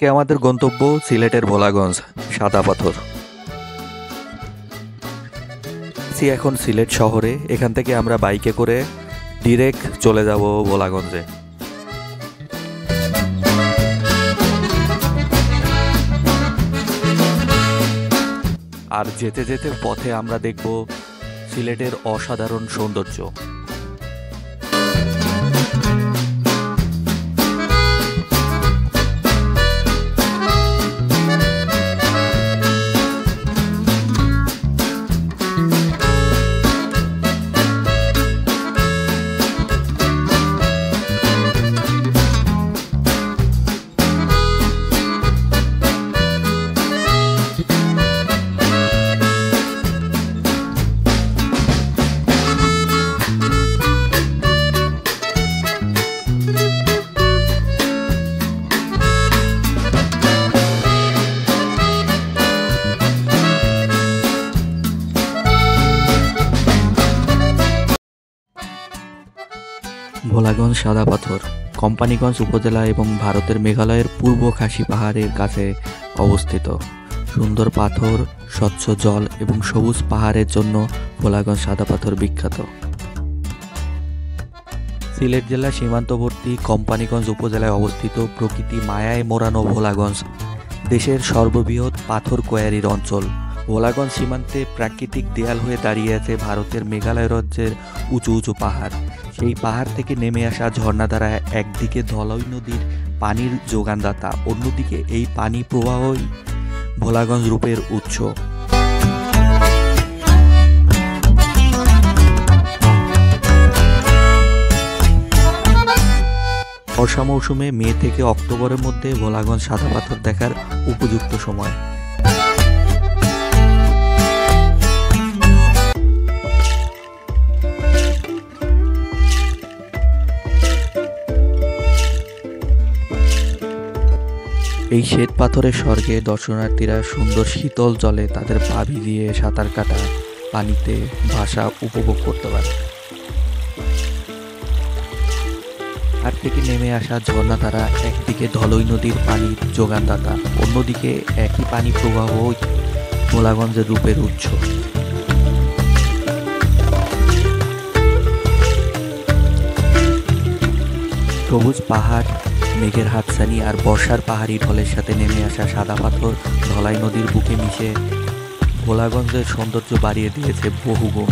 আজকে আমাদের গন্তব্য সিলেটের ভোলাগঞ্জ সাদা পাথর। এখন সিলেট শহরে, এখান থেকে আমরা বাইকে করে ডিরেক্ট চলে যাব ভোলাগঞ্জে। আর যেতে যেতে পথে আমরা দেখব সিলেটের অসাধারণ সৌন্দর্য। ভোলাগঞ্জ সাদা পাথর কোম্পানীগঞ্জ উপজেলা এবং ভারতের মেঘালয়ের পূর্ব খাসি পাহাড়ের কাছে অবস্থিত। সুন্দর পাথর, স্বচ্ছ জল এবং সবুজ পাহাড়ের জন্য ভোলাগঞ্জ সাদা পাথর বিখ্যাত। সিলেট জেলার সীমান্তবর্তী কোম্পানীগঞ্জ উপজেলায় অবস্থিত প্রকৃতি মায়ায় মোড়ানো ভোলাগঞ্জ দেশের সর্ববৃহৎ পাথর কোয়ারির অঞ্চল। ভোলাগঞ্জ সীমান্তে প্রাকৃতিক দেয়াল হয়ে দাঁড়িয়ে আছে ভারতের মেঘালয় রাজ্যের উঁচু উঁচু পাহাড়। সেই পাহাড় থেকে নেমে আসা ঝর্ণাধারা একদিকে ধলই নদীর পানির যোগানদাতা, অন্যদিকে এই পানি প্রবাহই ভোলাগঞ্জ রূপের উৎস। বর্ষা মৌসুমে মে থেকে অক্টোবরের মধ্যে ভোলাগঞ্জ সাদা পাথর দেখার উপযুক্ত সময়। এই শ্বেত পাথরের স্বর্গে দর্শনার্থীরা সুন্দর শীতল জলে তাদের পা ভিজিয়ে সাঁতার কাটা, পানিতে ভাসা উপভোগ করতে পারে। আর থেকে নেমে আসা ঝর্ণাধারা একদিকে ধলই নদীর পানির যোগানদাতা, অন্যদিকে একই পানি প্রবাহ ভোলাগঞ্জের রূপের উৎস। সবুজ পাহাড়, মেঘের হাতছানি আর বর্ষার পাহাড়ি ঢলের সাথে নেমে আসা সাদা পাথর ধলাই নদীর বুকে মিশে ভোলাগঞ্জের সৌন্দর্য বাড়িয়ে দিয়েছে বহুগুণ।